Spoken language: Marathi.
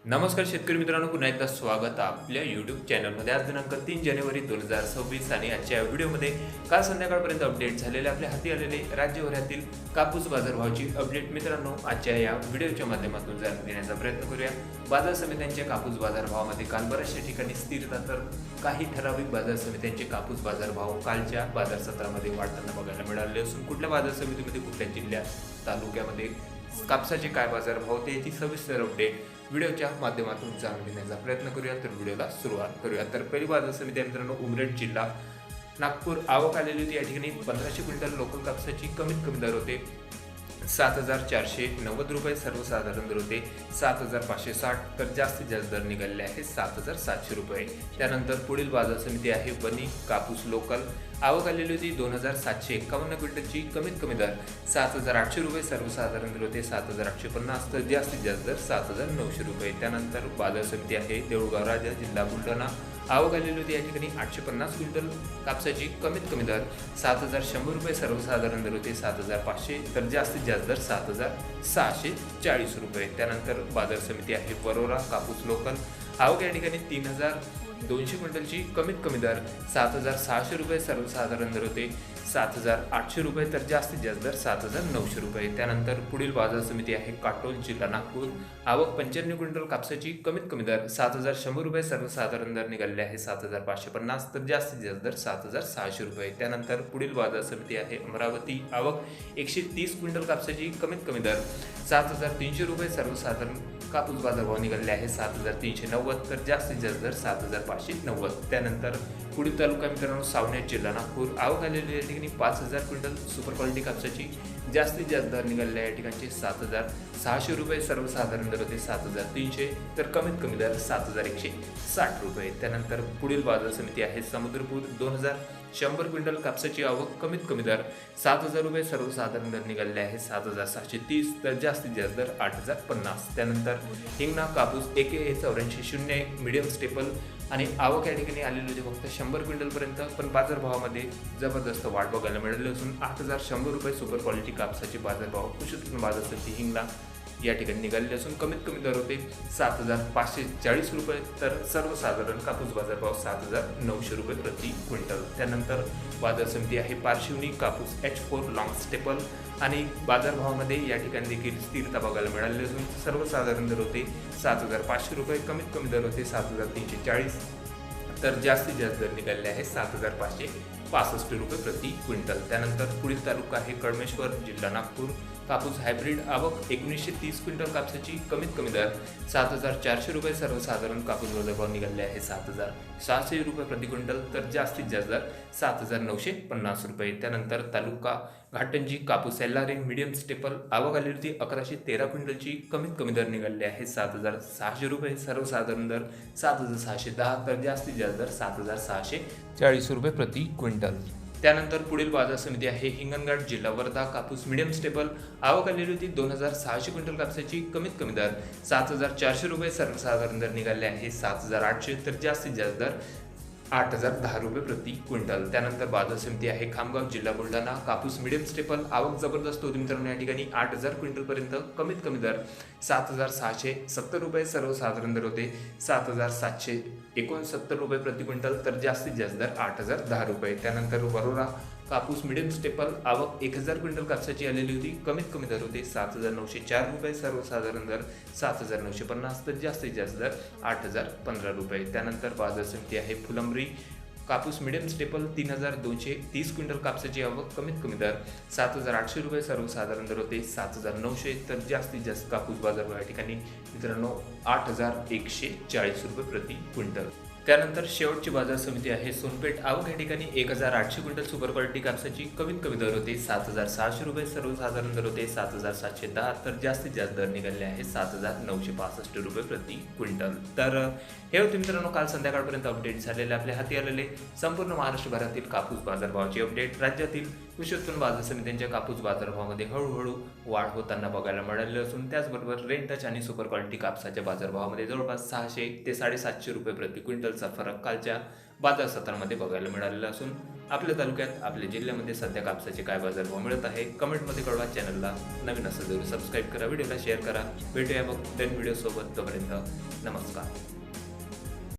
नमस्कार शेतकरी मित्रांनो, पुन्हा एकदा स्वागत आहे आपल्या यूट्यूब चॅनलमध्ये. आज दिनांक 3 जानेवारी 2026 आणि आजच्या व्हिडिओमध्ये काल संध्याकाळपर्यंत अपडेट झालेले आपल्या हाती आलेले राज्यभरातील कापूस बाजारभावाची अपडेट मित्रांनो आजच्या या व्हिडिओच्या माध्यमातून जाणून घेण्याचा प्रयत्न करूया. बाजार समित्यांच्या कापूस बाजारभावामध्ये काल बऱ्याचशा ठिकाणी स्थिरता तर काही ठराविक बाजार समित्यांचे कापूस बाजारभाव कालच्या बाजार सत्रामध्ये वाढताना बघायला मिळाले असून कुठल्या बाजार समितीमध्ये कुठल्या जिल्ह्यात तालुक्यामध्ये कापसाचे काय बाजारभाव ते याची सविस्तर अपडेट व्हिडिओच्या माध्यमातून जाणून घेण्याचा प्रयत्न करूया. तर व्हिडिओला सुरुवात करूया. तर पहिली बाजार समिती आहे मित्रांनो उमरेड जिल्हा नागपूर. आवक आलेली होती या ठिकाणी 1500 क्विंटल लोकल कापसाची. कमीत कमी दर होते 7,490 रुपये. सर्वसाधारण दर होते 7,560. तर जास्तीत जास्त दर निघालेले आहे 7,700 रुपये. त्यानंतर पुढील बाजार समिती आहे बनी कापूस लोकल. आवक आलेली होती 2,751 क्विंटलची. कमीत कमी दर 7,800 रुपये. सर्वसाधारण दर होते 7,850. तर जास्तीत जास्त दर 7,900 रुपये. त्यानंतर बाजार समिती आहे देऊळगाव राजा जिल्हा बुलढाणा. आवक आलेली होती या ठिकाणी 850 क्विंटल कापसाची. कमीत कमी दर 7,100 रुपये. सर्वसाधारण दर होते 7,500. तर जास्तीत जास्त दर 7,640 रुपये. त्यानंतर बाजार समिती आहे वरोरा कापूस लोकल. आवक या ठिकाणी 3,200 क्विंटलची. कमीत कमी दर 7,600 रुपये. सर्वसाधारण दर होते 7,800 रुपये. तर जास्तीत जास्त दर 7,900 रुपये. त्यानंतर पुढील बाजार समिती आहे काटोल जिल्हा नागपूर. आवक 95 क्विंटल कापसाची. कमीत कमी दर 7,100 रुपये. सर्वसाधारण दर निघालेले आहे 7,550. तर जास्तीत जास्त दर 7,600 रुपये. त्यानंतर पुढील बाजार समिती आहे अमरावती. आवक 130 क्विंटल कापसाची. कमीत कमी दर 7,300 रुपये. सर्वसाधारण कापूस बाजारभाव निघालेले आहे 7,390. तर जास्तीत जास्त दर 7,590. त्यानंतर पुढील तालुका मित्रांनो सावनेर जिल्हा नागपूर. आवक आलेली या ठिकाणी 5,000 क्विंटल सुपर क्वालिटी कापसाची. जास्तीत जास्त दर निघालेले आहे या ठिकाणचे 7,600 रुपये. सर्वसाधारण दर होते 7,300. तर कमीत कमी दर 7,160 रुपये. त्यानंतर पुढील बाजार समिती आहे समुद्रपूर. 2,100 क्विंटल कापसाची आवक. कमीत कमी दर 7,000 रुपये. सर्वसाधारण दर निघालेले आहे 7,730. तर जास्तीत जास्त दर 8,050. त्यानंतर हिंगणा कापूस AK 8401 मीडियम स्टेपल आणि आवक या ठिकाणी आलेली होती फक्त 100 क्विंटलपर्यंत. पण बाजारभावामध्ये जबरदस्त वाढ बघायला मिळाली असून 8,100 रुपये सुपर क्वालिटी कापसाचे बाजारभाव कृषी उत्पन्न बाजार समिती हिंगणा या ठिकाणी निघालेले असून कमीत कमी दर होते 7,540 रुपये. तर सर्वसाधारण कापूस बाजारभाव 7,900 रुपये प्रति क्विंटल. त्यानंतर बाजार समिती आहे पारशिवनी कापूस H4 लॉंग स्टेपल आणि बाजारभावामध्ये या ठिकाणी देखील स्थिरता बघायला मिळाली असून सर्वसाधारण दर होते 7,500 रुपये. कमीत कमी दर होते 7,340. तर जास्तीत जास्त दर निघालेले आहे 7,565 रुपये प्रति क्विंटल. त्यानंतर पुढील तालुका आहे कळमेश्वर जिल्हा नागपूर. कापूस हायब्रिड. आवक 1930 क्विंटल कापसाची. कमीत कमी दर 7,400 रुपये. सर्वसाधारण कापूस बाजारभाव निघाले आहे 7,600 रुपये प्रति क्विंटल. तर जास्तीत जास्त दर 7,950 रुपये. त्यानंतर तालुका घाटंजी कापूस एल्लारे मीडियम स्टेपल. आवक आलेली होती 1,113 क्विंटलची. कमीत कमी दर निघाले आहे 7,600 रुपये. सर्वसाधारण दर 7,610. तर जास्तीत जास्त दर 7,640 रुपये प्रति क्विंटल. त्यानंतर पुढील बाजार समिती आहे हिंगणघाट जिल्हा वर्धा कापूस मीडियम स्टेबल. आवक आलेली होती 2,600 क्विंटल कापसाची. कमीत कमी दर 7,400 रुपये. सर्वसाधारण दर निघाले आहे 7,800. तर जास्तीत जास्त दर 8,010 रुपये प्रति क्विंटल. त्यानंतर बाजार समिती आहे खामगाव जिल्हा बुलढाणा कापूस मीडियम स्टेपल. आवक जबरदस्त होती मित्रांनो या ठिकाणी 8,000 क्विंटलपर्यंत. कमीत कमी दर 7,670 रुपये. सर्वसाधारण दर होते 7,769 रुपये प्रति क्विंटल. तर जास्तीत जास्त दर 8,010 रुपये. त्यानंतर वरोरा कापूस मीडियम स्टेपल. आवक 1,000 क्विंटल कापसाची आलेली होती. कमीत कमी दर होते 7,904 रुपये. सर्वसाधारण दर 7,950. तर जास्तीत जास्त दर 8,015 रुपये. त्यानंतर बाजार समिती आहे फुलंब्री कापूस मीडियम स्टेपल. 3,230 क्विंटल कापसाची आवक. कमीत कमी दर 7,800 रुपये. सर्वसाधारण दर होते 7,900. तर जास्तीत जास्त कापूस बाजार या ठिकाणी मित्रांनो 8,140 रुपये प्रति क्विंटल. त्यानंतर शेवटची बाजार समिती आहे सोनपेठ. आवक या ठिकाणी 1,800 क्विंटल सुपर क्वालिटी कापसाची. कमीत कमी दर होते 7,600 रुपये. सर्वसाधारण दर होते 7,710. तर जास्तीत जास्त दर निघाले आहे 7,965 रुपये प्रति क्विंटल. तर हे होते मित्रांनो काल संध्याकाळपर्यंत अपडेट झालेले आपल्या हाती आलेले संपूर्ण महाराष्ट्रभरातील कापूस बाजारभावाची अपडेट. राज्यातील कृषी उत्पन्न बाजार समित्यांच्या कापूस बाजारभावामध्ये हळूहळू वाढ होताना बघायला मिळाली असून त्याचबरोबर रेंटच आणि सुपर क्वालिटी कापसाच्या बाजारभावामध्ये जवळपास 600 ते 750 रुपये प्रति क्विंटलचा फरक कालच्या बाजार सत्रामध्ये बघायला मिळालेला असून आपल्या तालुक्यात आपल्या जिल्ह्यामध्ये सध्या कापसाचे काय बाजारभाव मिळत आहे कमेंटमध्ये कळवा. चॅनलला नवीन असेल जरूर सबस्क्राईब करा, व्हिडिओला शेअर करा. भेटूया मग नवीन व्हिडिओ सोबत. तोपर्यंत नमस्कार.